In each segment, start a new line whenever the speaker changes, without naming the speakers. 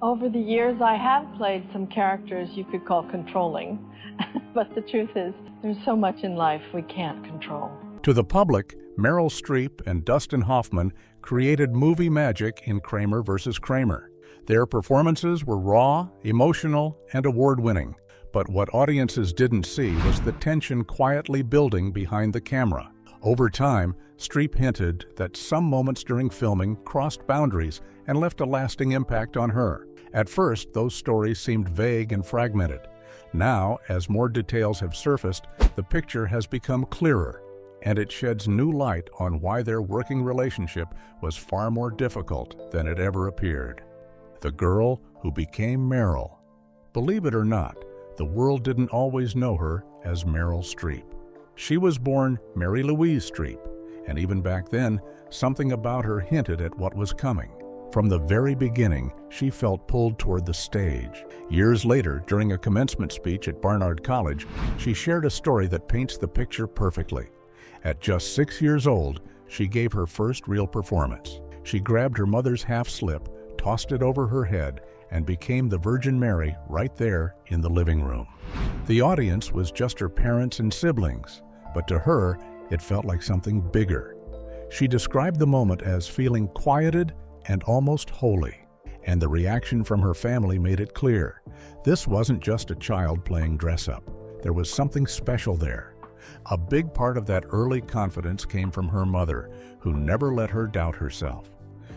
Over the years, I have played some characters you could call controlling, but the truth is, there's so much in life we can't control.
To the public, Meryl Streep and Dustin Hoffman created movie magic in Kramer versus Kramer. Their performances were raw, emotional, and award-winning. But what audiences didn't see was the tension quietly building behind the camera. Over time, Streep hinted that some moments during filming crossed boundaries and left a lasting impact on her. At first, those stories seemed vague and fragmented. Now, as more details have surfaced, the picture has become clearer, and it sheds new light on why their working relationship was far more difficult than it ever appeared. The girl who became Meryl. Believe it or not, the world didn't always know her as Meryl Streep. She was born Mary Louise Streep, and even back then, something about her hinted at what was coming. From the very beginning, she felt pulled toward the stage. Years later, during a commencement speech at Barnard College, she shared a story that paints the picture perfectly. At just 6 years old, she gave her first real performance. She grabbed her mother's half-slip, tossed it over her head, and became the Virgin Mary right there in the living room. The audience was just her parents and siblings, but to her, it felt like something bigger. She described the moment as feeling quieted and almost holy, and the reaction from her family made it clear. This wasn't just a child playing dress-up. There was something special there. A big part of that early confidence came from her mother, who never let her doubt herself.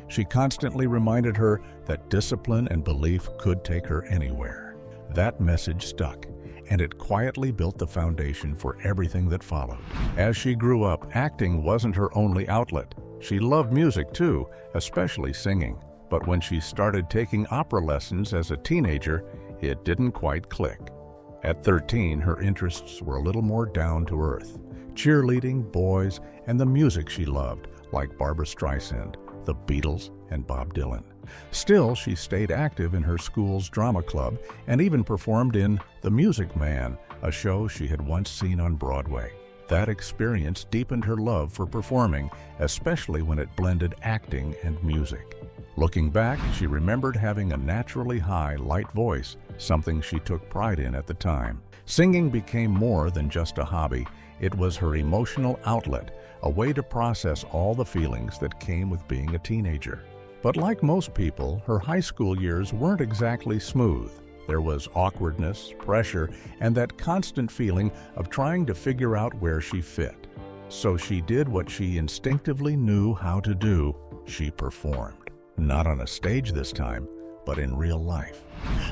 She constantly reminded her that discipline and belief could take her anywhere. That message stuck, and it quietly built the foundation for everything that followed. As she grew up, acting wasn't her only outlet. She loved music too, especially singing. But when she started taking opera lessons as a teenager, it didn't quite click. At 13, her interests were a little more down to earth. Cheerleading, boys, and the music she loved, like Barbra Streisand, the Beatles, and Bob Dylan. Still, she stayed active in her school's drama club and even performed in The Music Man, a show she had once seen on Broadway. That experience deepened her love for performing, especially when it blended acting and music. Looking back, she remembered having a naturally high, light voice, something she took pride in at the time. Singing became more than just a hobby. It was her emotional outlet, a way to process all the feelings that came with being a teenager. But like most people, her high school years weren't exactly smooth. There was awkwardness, pressure, and that constant feeling of trying to figure out where she fit. So she did what she instinctively knew how to do. She performed. Not on a stage this time, but in real life.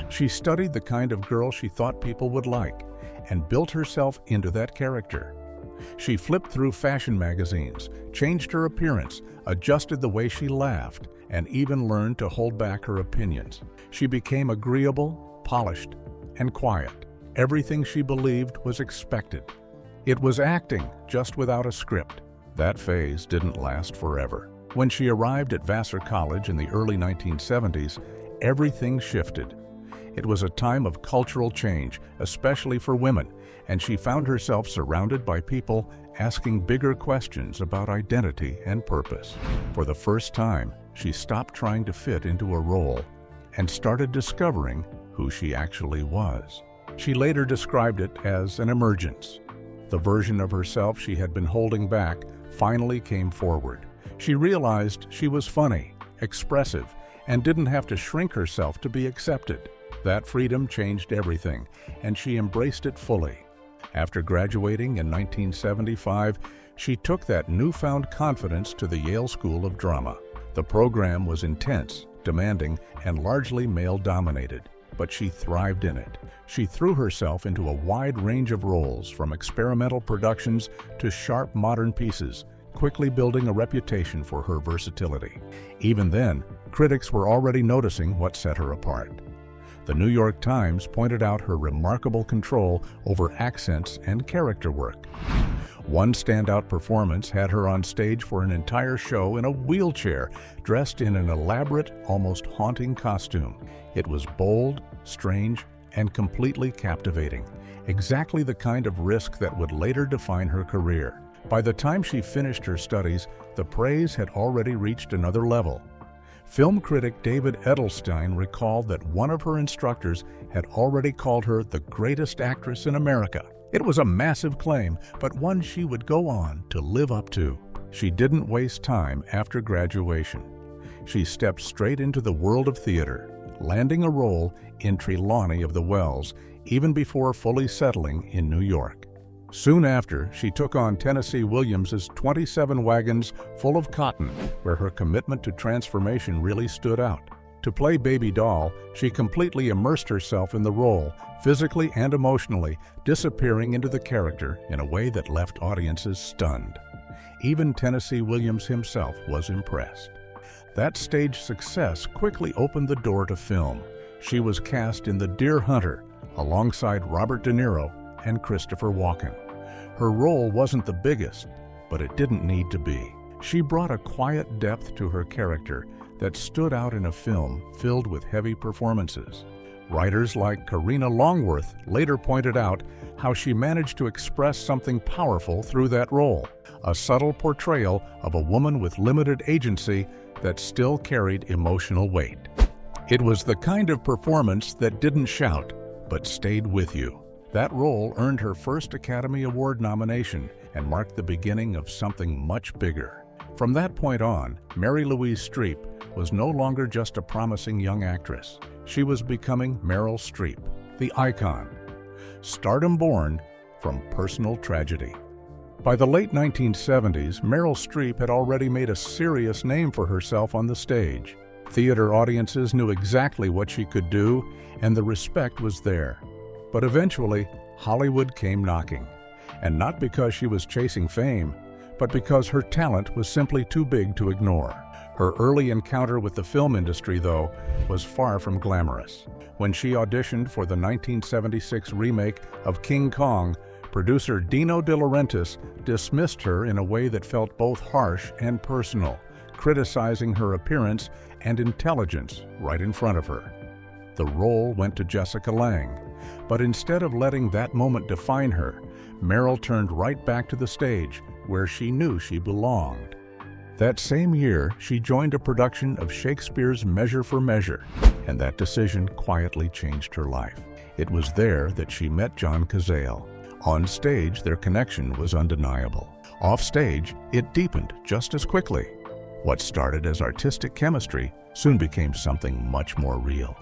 She studied the kind of girl she thought people would like and built herself into that character. She flipped through fashion magazines, changed her appearance, adjusted the way she laughed, and even learned to hold back her opinions. She became agreeable, polished, and quiet. Everything she believed was expected. It was acting, just without a script. That phase didn't last forever. When she arrived at Vassar College in the early 1970s, everything shifted. It was a time of cultural change, especially for women, and she found herself surrounded by people asking bigger questions about identity and purpose. For the first time, she stopped trying to fit into a role and started discovering who she actually was. She later described it as an emergence. The version of herself she had been holding back finally came forward. She realized she was funny, expressive, and didn't have to shrink herself to be accepted. That freedom changed everything, and she embraced it fully. After graduating in 1975, she took that newfound confidence to the Yale School of Drama. The program was intense, demanding, and largely male-dominated, but she thrived in it. She threw herself into a wide range of roles, from experimental productions to sharp modern pieces, quickly building a reputation for her versatility. Even then, critics were already noticing what set her apart. The New York Times pointed out her remarkable control over accents and character work. One standout performance had her on stage for an entire show in a wheelchair, dressed in an elaborate, almost haunting costume. It was bold, strange, and completely captivating, exactly the kind of risk that would later define her career. By the time she finished her studies, the praise had already reached another level. Film critic David Edelstein recalled that one of her instructors had already called her the greatest actress in America. It was a massive claim, but one she would go on to live up to. She didn't waste time after graduation. She stepped straight into the world of theater, landing a role in Trelawney of the Wells even before fully settling in New York. Soon after, she took on Tennessee Williams's 27 Wagons Full of Cotton, where her commitment to transformation really stood out. To play Baby Doll, she completely immersed herself in the role, physically and emotionally, disappearing into the character in a way that left audiences stunned. Even Tennessee Williams himself was impressed. That stage success quickly opened the door to film. She was cast in The Deer Hunter, alongside Robert De Niro and Christopher Walken. Her role wasn't the biggest, but it didn't need to be. She brought a quiet depth to her character that stood out in a film filled with heavy performances. Writers like Karina Longworth later pointed out how she managed to express something powerful through that role, a subtle portrayal of a woman with limited agency that still carried emotional weight. It was the kind of performance that didn't shout, but stayed with you. That role earned her first Academy Award nomination and marked the beginning of something much bigger. From that point on, Mary Louise Streep was no longer just a promising young actress. She was becoming Meryl Streep, the icon. Stardom born from personal tragedy. By the late 1970s, Meryl Streep had already made a serious name for herself on the stage. Theater audiences knew exactly what she could do, and the respect was there. But eventually, Hollywood came knocking. And not because she was chasing fame, but because her talent was simply too big to ignore. Her early encounter with the film industry, though, was far from glamorous. When she auditioned for the 1976 remake of King Kong, producer Dino De Laurentiis dismissed her in a way that felt both harsh and personal, criticizing her appearance and intelligence right in front of her. The role went to Jessica Lange, but instead of letting that moment define her, Meryl turned right back to the stage, where she knew she belonged. That same year, she joined a production of Shakespeare's Measure for Measure, and that decision quietly changed her life. It was there that she met John Cazale. On stage, their connection was undeniable. Off stage, it deepened just as quickly. What started as artistic chemistry soon became something much more real.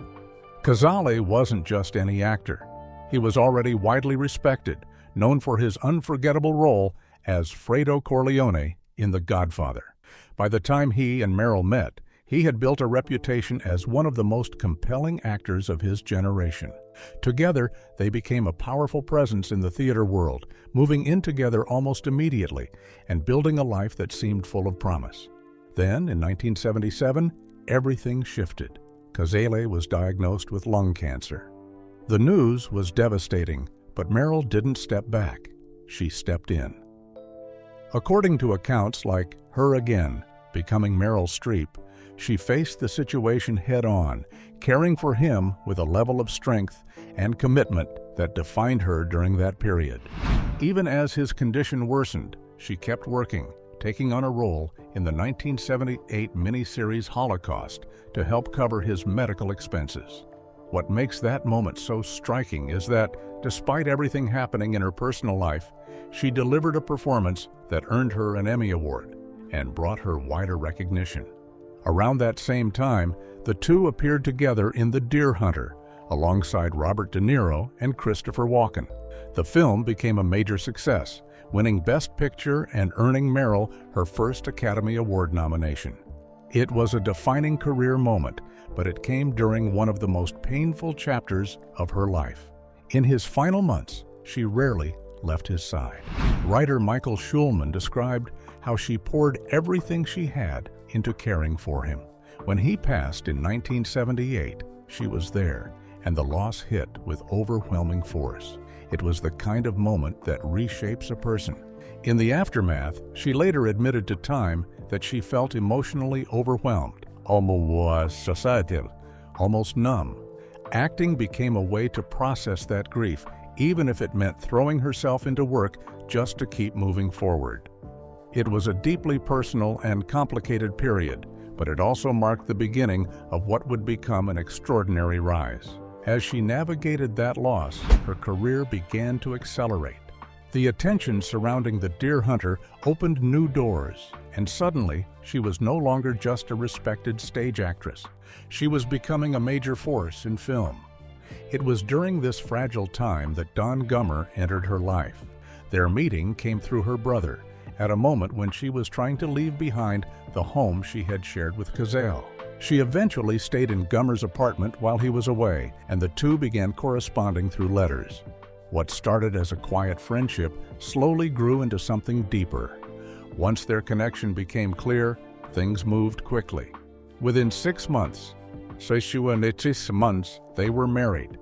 Cazale wasn't just any actor. He was already widely respected, known for his unforgettable role as Fredo Corleone in The Godfather. By the time he and Meryl met, he had built a reputation as one of the most compelling actors of his generation. Together, they became a powerful presence in the theater world, moving in together almost immediately and building a life that seemed full of promise. Then, in 1977, everything shifted. Cazale was diagnosed with lung cancer. The news was devastating, but Meryl didn't step back. She stepped in. According to accounts like Her Again, Becoming Meryl Streep, she faced the situation head-on, caring for him with a level of strength and commitment that defined her during that period. Even as his condition worsened, she kept working, taking on a role in the 1978 miniseries Holocaust to help cover his medical expenses. What makes that moment so striking is that, despite everything happening in her personal life, she delivered a performance that earned her an Emmy Award and brought her wider recognition. Around that same time, the two appeared together in The Deer Hunter, alongside Robert De Niro and Christopher Walken. The film became a major success, winning Best Picture and earning Meryl her first Academy Award nomination. It was a defining career moment, but it came during one of the most painful chapters of her life. In his final months, she rarely left his side. Writer Michael Schulman described how she poured everything she had into caring for him. When he passed in 1978, she was there, and the loss hit with overwhelming force. It was the kind of moment that reshapes a person. In the aftermath, she later admitted to Time that she felt emotionally overwhelmed, almost numb. Acting became a way to process that grief, even if it meant throwing herself into work just to keep moving forward. It was a deeply personal and complicated period, but it also marked the beginning of what would become an extraordinary rise. As she navigated that loss, her career began to accelerate. The attention surrounding the deer hunter opened new doors, and suddenly she was no longer just a respected stage actress. She was becoming a major force in film. It was during this fragile time that Don Gummer entered her life. Their meeting came through her brother, at a moment when she was trying to leave behind the home she had shared with Cazale. She eventually stayed in Gummer's apartment while he was away, and the two began corresponding through letters. What started as a quiet friendship slowly grew into something deeper. Once their connection became clear, things moved quickly. Within 6 months, they were married.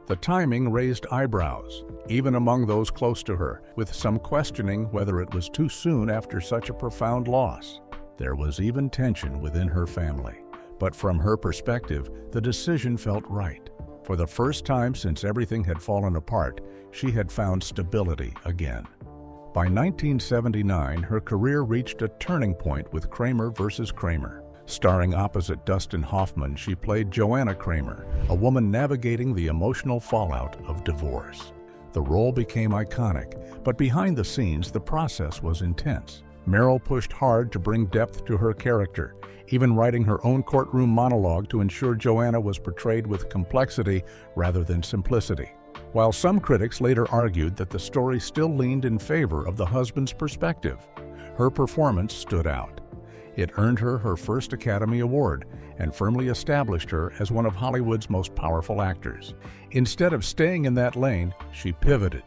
The timing raised eyebrows, even among those close to her, with some questioning whether it was too soon after such a profound loss. There was even tension within her family. But from her perspective, the decision felt right. For the first time since everything had fallen apart, she had found stability again. By 1979, her career reached a turning point with Kramer versus Kramer. Starring opposite Dustin Hoffman, she played Joanna Kramer, a woman navigating the emotional fallout of divorce. The role became iconic, but behind the scenes, the process was intense. Meryl pushed hard to bring depth to her character, even writing her own courtroom monologue to ensure Joanna was portrayed with complexity rather than simplicity. While some critics later argued that the story still leaned in favor of the husband's perspective, her performance stood out. It earned her her first Academy Award and firmly established her as one of Hollywood's most powerful actors. Instead of staying in that lane, she pivoted.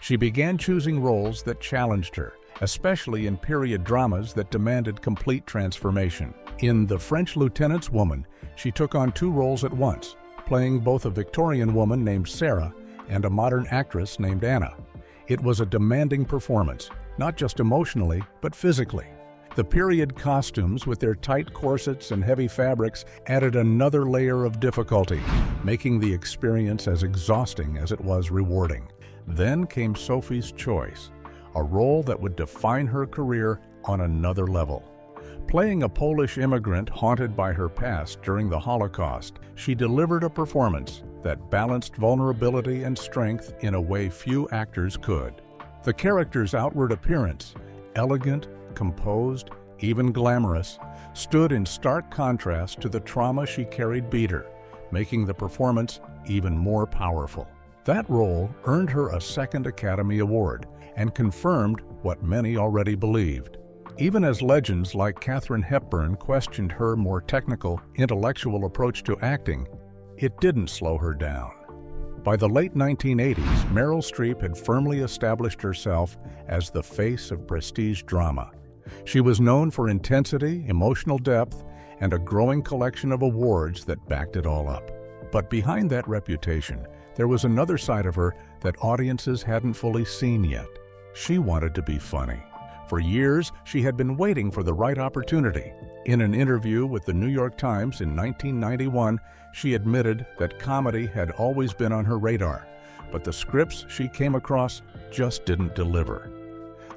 She began choosing roles that challenged her, especially in period dramas that demanded complete transformation. In The French Lieutenant's Woman, she took on 2 roles at once, playing both a Victorian woman named Sarah and a modern actress named Anna. It was a demanding performance, not just emotionally, but physically. The period costumes, with their tight corsets and heavy fabrics, added another layer of difficulty, making the experience as exhausting as it was rewarding. Then came Sophie's Choice, a role that would define her career on another level. Playing a Polish immigrant haunted by her past during the Holocaust, she delivered a performance that balanced vulnerability and strength in a way few actors could. The character's outward appearance, elegant, composed, even glamorous, stood in stark contrast to the trauma she carried beat her, making the performance even more powerful. That role earned her a second Academy Award and confirmed what many already believed. Even as legends like Katharine Hepburn questioned her more technical, intellectual approach to acting, it didn't slow her down. By the late 1980s, Meryl Streep had firmly established herself as the face of prestige drama. She was known for intensity, emotional depth, and a growing collection of awards that backed it all up. But behind that reputation, there was another side of her that audiences hadn't fully seen yet. She wanted to be funny. For years, she had been waiting for the right opportunity. In an interview with the New York Times in 1991, she admitted that comedy had always been on her radar, but the scripts she came across just didn't deliver.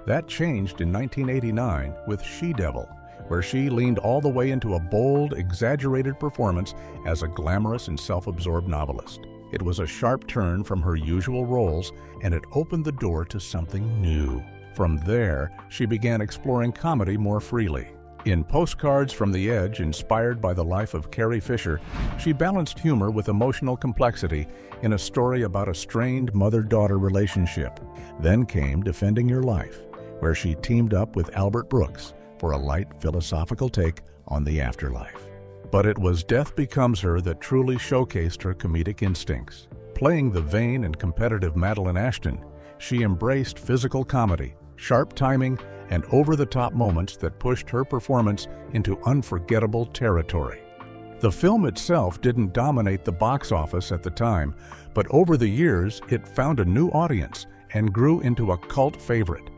That changed in 1989 with She-Devil, where she leaned all the way into a bold, exaggerated performance as a glamorous and self-absorbed novelist. It was a sharp turn from her usual roles, and it opened the door to something new. From there, she began exploring comedy more freely. In Postcards from the Edge, inspired by the life of Carrie Fisher, she balanced humor with emotional complexity in a story about a strained mother-daughter relationship. Then came Defending Your Life, where she teamed up with Albert Brooks for a light philosophical take on the afterlife. But it was Death Becomes Her that truly showcased her comedic instincts. Playing the vain and competitive Madeline Ashton, she embraced physical comedy, sharp timing, and over-the-top moments that pushed her performance into unforgettable territory. The film itself didn't dominate the box office at the time, but over the years it found a new audience and grew into a cult favorite,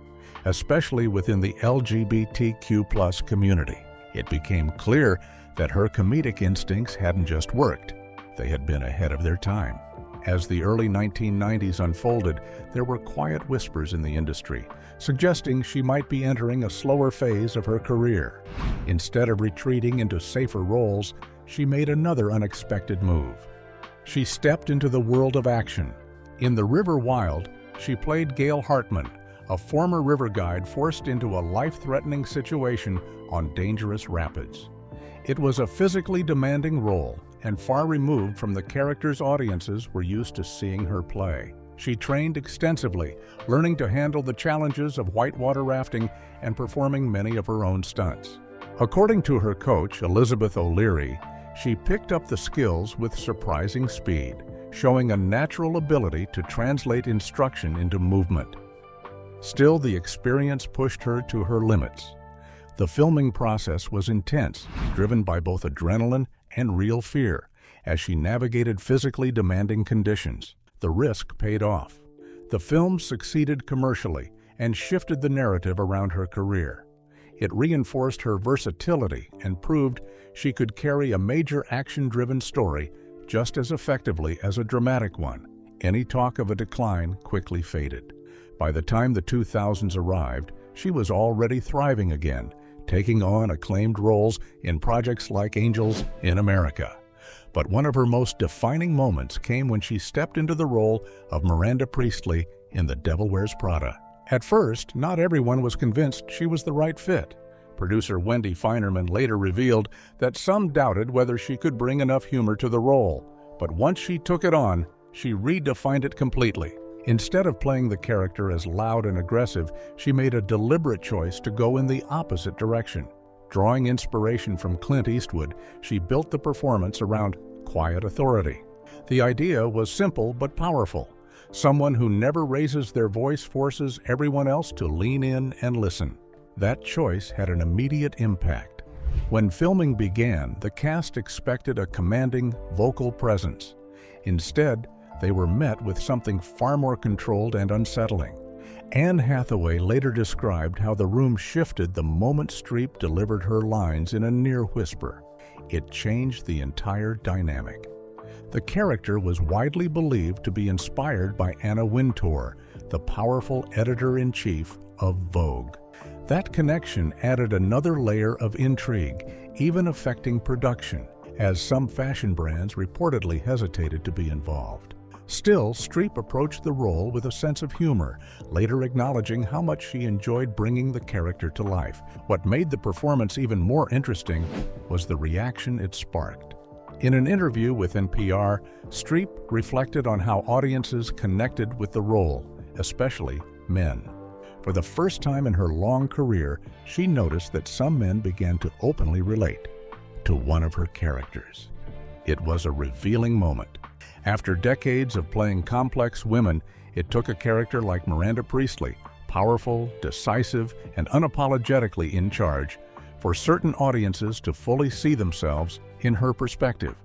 especially within the LGBTQ+ community. It became clear that her comedic instincts hadn't just worked, they had been ahead of their time. As the early 1990s unfolded, there were quiet whispers in the industry, suggesting she might be entering a slower phase of her career. Instead of retreating into safer roles, she made another unexpected move. She stepped into the world of action. In The River Wild, she played Gail Hartman, a former river guide forced into a life-threatening situation on dangerous rapids. It was a physically demanding role and far removed from the characters audiences were used to seeing her play. She trained extensively, learning to handle the challenges of whitewater rafting and performing many of her own stunts. According to her coach, Elizabeth O'Leary, she picked up the skills with surprising speed, showing a natural ability to translate instruction into movement. Still, the experience pushed her to her limits. The filming process was intense, driven by both adrenaline and real fear, as she navigated physically demanding conditions. The risk paid off. The film succeeded commercially and shifted the narrative around her career. It reinforced her versatility and proved she could carry a major action-driven story just as effectively as a dramatic one. Any talk of a decline quickly faded. By the time the 2000s arrived, she was already thriving again, taking on acclaimed roles in projects like Angels in America. But one of her most defining moments came when she stepped into the role of Miranda Priestley in The Devil Wears Prada. At first, not everyone was convinced she was the right fit. Producer Wendy Feinerman later revealed that some doubted whether she could bring enough humor to the role, but once she took it on, she redefined it completely. Instead of playing the character as loud and aggressive, she made a deliberate choice to go in the opposite direction. Drawing inspiration from Clint Eastwood, she built the performance around quiet authority. The idea was simple but powerful. Someone who never raises their voice forces everyone else to lean in and listen. That choice had an immediate impact. When filming began, the cast expected a commanding vocal presence. Instead, they were met with something far more controlled and unsettling. Anne Hathaway later described how the room shifted the moment Streep delivered her lines in a near whisper. It changed the entire dynamic. The character was widely believed to be inspired by Anna Wintour, the powerful editor-in-chief of Vogue. That connection added another layer of intrigue, even affecting production, as some fashion brands reportedly hesitated to be involved. Still, Streep approached the role with a sense of humor, later acknowledging how much she enjoyed bringing the character to life. What made the performance even more interesting was the reaction it sparked. In an interview with NPR, Streep reflected on how audiences connected with the role, especially men. For the first time in her long career, she noticed that some men began to openly relate to one of her characters. It was a revealing moment. After decades of playing complex women, it took a character like Miranda Priestley, powerful, decisive, and unapologetically in charge, for certain audiences to fully see themselves in her perspective.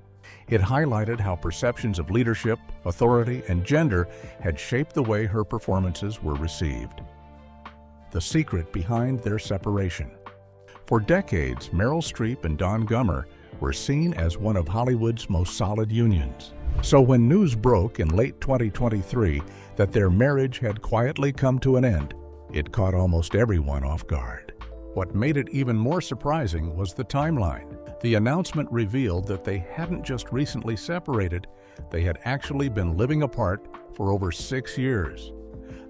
It highlighted how perceptions of leadership, authority, and gender had shaped the way her performances were received. The secret behind their separation. For decades, Meryl Streep and Don Gummer were seen as one of Hollywood's most solid unions. So when news broke in late 2023 that their marriage had quietly come to an end, it caught almost everyone off guard. What made it even more surprising was the timeline. The announcement revealed that they hadn't just recently separated, they had actually been living apart for over 6 years.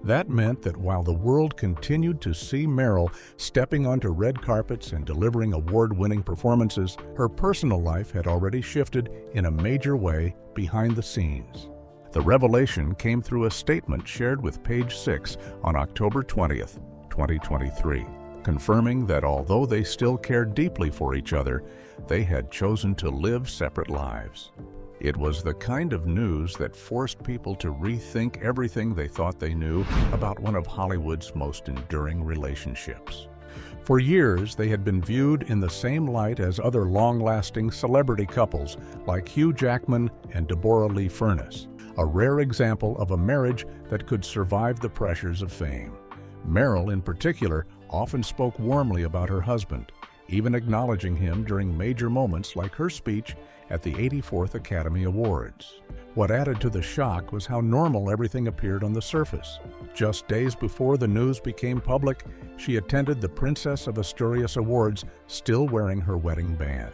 That meant that while the world continued to see Meryl stepping onto red carpets and delivering award-winning performances, her personal life had already shifted in a major way behind the scenes. The revelation came through a statement shared with Page Six on October 20th, 2023, confirming that although they still cared deeply for each other, they had chosen to live separate lives. It was the kind of news that forced people to rethink everything they thought they knew about one of Hollywood's most enduring relationships. For years, they had been viewed in the same light as other long-lasting celebrity couples like Hugh Jackman and Deborah Lee Furness, a rare example of a marriage that could survive the pressures of fame. Meryl, in particular, often spoke warmly about her husband, even acknowledging him during major moments like her speech at the 84th Academy Awards. What added to the shock was how normal everything appeared on the surface. Just days before the news became public, she attended the Princess of Asturias Awards, still wearing her wedding band.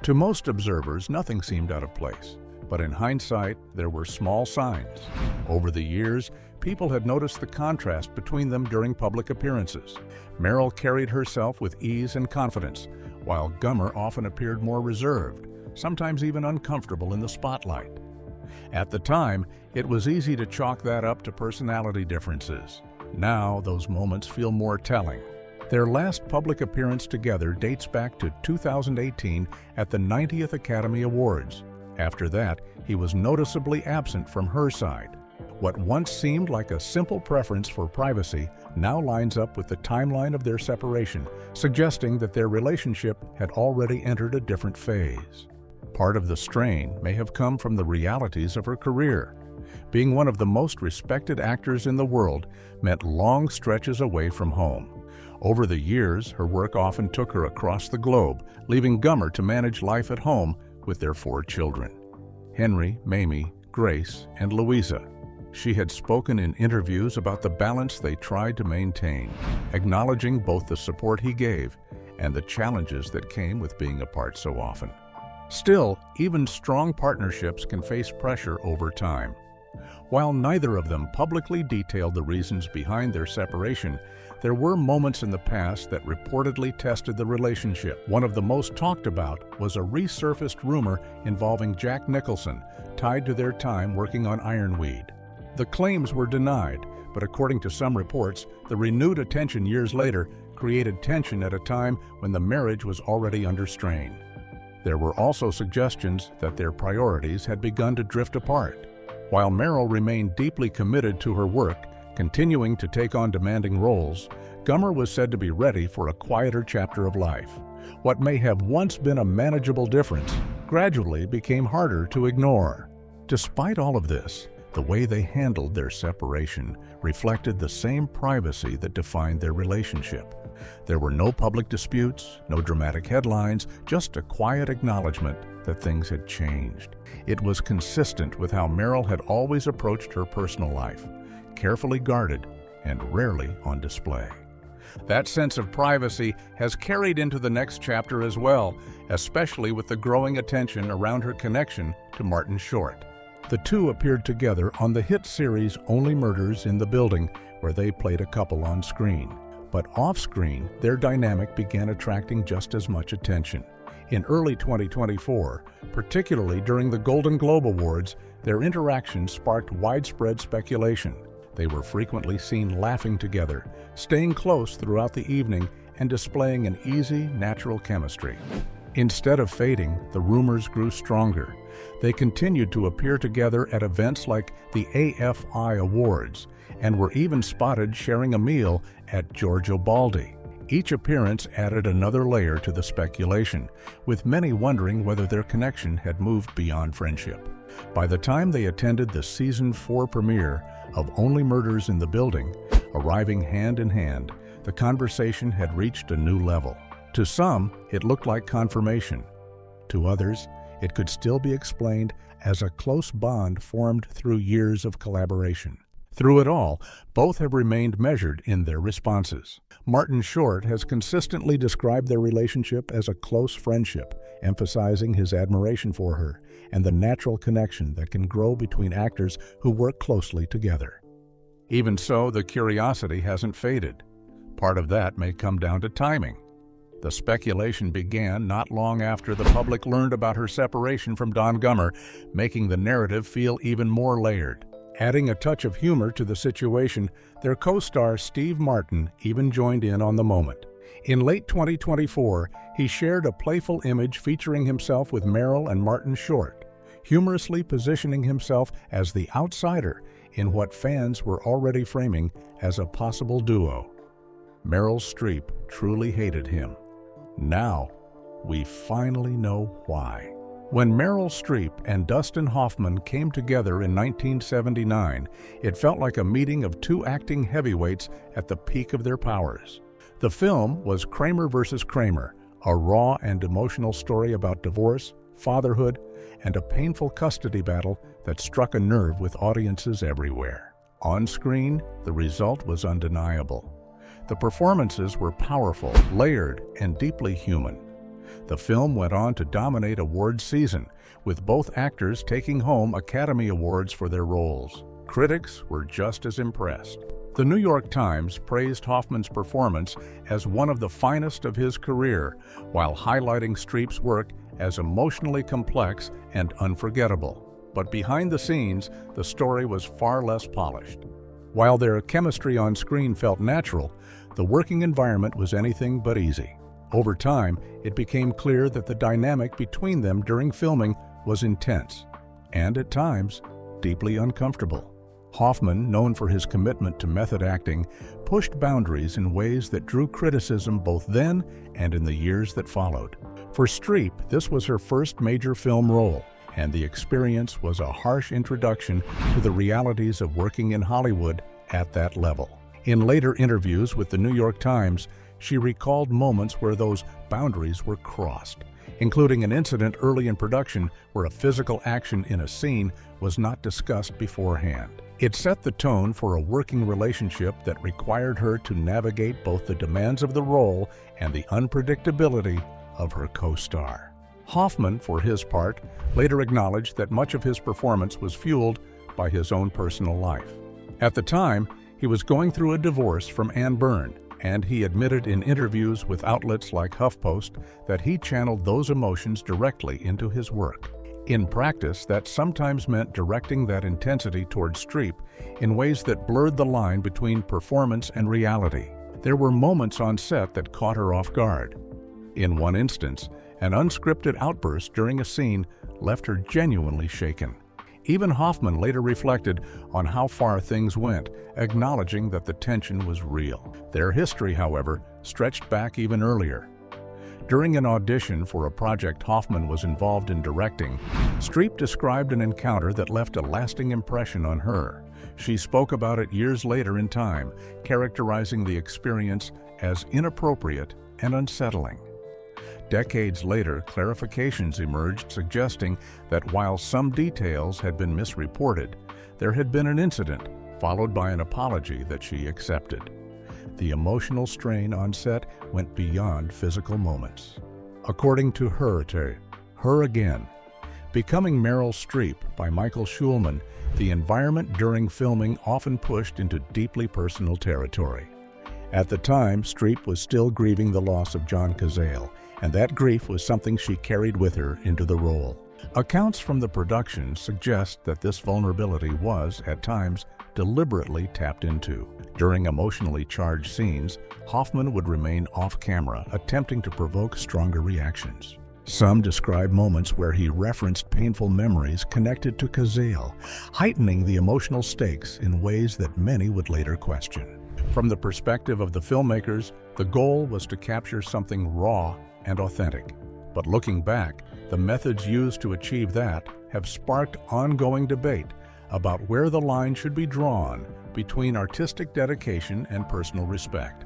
To most observers, nothing seemed out of place, but in hindsight, there were small signs. Over the years, people had noticed the contrast between them during public appearances. Meryl carried herself with ease and confidence, while Gummer often appeared more reserved, sometimes even uncomfortable in the spotlight. At the time, it was easy to chalk that up to personality differences. Now, those moments feel more telling. Their last public appearance together dates back to 2018 at the 90th Academy Awards. After that, he was noticeably absent from her side. What once seemed like a simple preference for privacy now lines up with the timeline of their separation, suggesting that their relationship had already entered a different phase. Part of the strain may have come from the realities of her career. Being one of the most respected actors in the world meant long stretches away from home. Over the years, her work often took her across the globe, leaving Gummer to manage life at home with their 4 children: Henry, Mamie, Grace, and Louisa. She had spoken in interviews about the balance they tried to maintain, acknowledging both the support he gave and the challenges that came with being apart so often. Still, even strong partnerships can face pressure over time. While neither of them publicly detailed the reasons behind their separation, there were moments in the past that reportedly tested the relationship. One of the most talked about was a resurfaced rumor involving Jack Nicholson, tied to their time working on Ironweed. The claims were denied, but according to some reports, the renewed attention years later created tension at a time when the marriage was already under strain. There were also suggestions that their priorities had begun to drift apart. While Meryl remained deeply committed to her work, continuing to take on demanding roles, Gummer was said to be ready for a quieter chapter of life. What may have once been a manageable difference gradually became harder to ignore. Despite all of this, the way they handled their separation reflected the same privacy that defined their relationship. There were no public disputes, no dramatic headlines, just a quiet acknowledgement that things had changed. It was consistent with how Meryl had always approached her personal life, carefully guarded and rarely on display. That sense of privacy has carried into the next chapter as well, especially with the growing attention around her connection to Martin Short. The two appeared together on the hit series Only Murders in the Building, where they played a couple on screen. But off-screen, their dynamic began attracting just as much attention. In early 2024, particularly during the Golden Globe Awards, their interaction sparked widespread speculation. They were frequently seen laughing together, staying close throughout the evening, and displaying an easy, natural chemistry. Instead of fading, the rumors grew stronger. They continued to appear together at events like the AFI Awards, and were even spotted sharing a meal at Giorgio Baldi. Each appearance added another layer to the speculation, with many wondering whether their connection had moved beyond friendship. By the time they attended the Season 4 premiere of Only Murders in the Building, arriving hand in hand, the conversation had reached a new level. To some, it looked like confirmation. To others, it could still be explained as a close bond formed through years of collaboration. Through it all, both have remained measured in their responses. Martin Short has consistently described their relationship as a close friendship, emphasizing his admiration for her and the natural connection that can grow between actors who work closely together. Even so, the curiosity hasn't faded. Part of that may come down to timing. The speculation began not long after the public learned about her separation from Don Gummer, making the narrative feel even more layered. Adding a touch of humor to the situation, their co-star Steve Martin even joined in on the moment. In late 2024, he shared a playful image featuring himself with Meryl and Martin Short, humorously positioning himself as the outsider in what fans were already framing as a possible duo. Meryl Streep truly hated him. Now, we finally know why. When Meryl Streep and Dustin Hoffman came together in 1979, it felt like a meeting of two acting heavyweights at the peak of their powers. The film was Kramer versus Kramer, a raw and emotional story about divorce, fatherhood, and a painful custody battle that struck a nerve with audiences everywhere. On screen, the result was undeniable. The performances were powerful, layered, and deeply human. The film went on to dominate awards season, with both actors taking home Academy Awards for their roles. Critics were just as impressed. The New York Times praised Hoffman's performance as one of the finest of his career, while highlighting Streep's work as emotionally complex and unforgettable. But behind the scenes, the story was far less polished. While their chemistry on screen felt natural, the working environment was anything but easy. Over time, it became clear that the dynamic between them during filming was intense, and at times, deeply uncomfortable. Hoffman, known for his commitment to method acting, pushed boundaries in ways that drew criticism both then and in the years that followed. For Streep, this was her first major film role, and the experience was a harsh introduction to the realities of working in Hollywood at that level. In later interviews with the New York Times, she recalled moments where those boundaries were crossed, including an incident early in production where a physical action in a scene was not discussed beforehand. It set the tone for a working relationship that required her to navigate both the demands of the role and the unpredictability of her co-star. Hoffman, for his part, later acknowledged that much of his performance was fueled by his own personal life. At the time, he was going through a divorce from Ann Byrne, and he admitted in interviews with outlets like HuffPost that he channeled those emotions directly into his work. In practice, that sometimes meant directing that intensity toward Streep in ways that blurred the line between performance and reality. There were moments on set that caught her off guard. In one instance, an unscripted outburst during a scene left her genuinely shaken. Even Hoffman later reflected on how far things went, acknowledging that the tension was real. Their history, however, stretched back even earlier. During an audition for a project Hoffman was involved in directing, Streep described an encounter that left a lasting impression on her. She spoke about it years later in time, characterizing the experience as inappropriate and unsettling. Decades later, clarifications emerged suggesting that while some details had been misreported, there had been an incident, followed by an apology that she accepted. The emotional strain on set went beyond physical moments. According to Her Again, Becoming Meryl Streep by Michael Schulman, the environment during filming often pushed into deeply personal territory. At the time, Streep was still grieving the loss of John Cazale, and that grief was something she carried with her into the role. Accounts from the production suggest that this vulnerability was, at times, deliberately tapped into. During emotionally charged scenes, Hoffman would remain off-camera, attempting to provoke stronger reactions. Some describe moments where he referenced painful memories connected to Cazale, heightening the emotional stakes in ways that many would later question. From the perspective of the filmmakers, the goal was to capture something raw and authentic. But looking back, the methods used to achieve that have sparked ongoing debate about where the line should be drawn between artistic dedication and personal respect.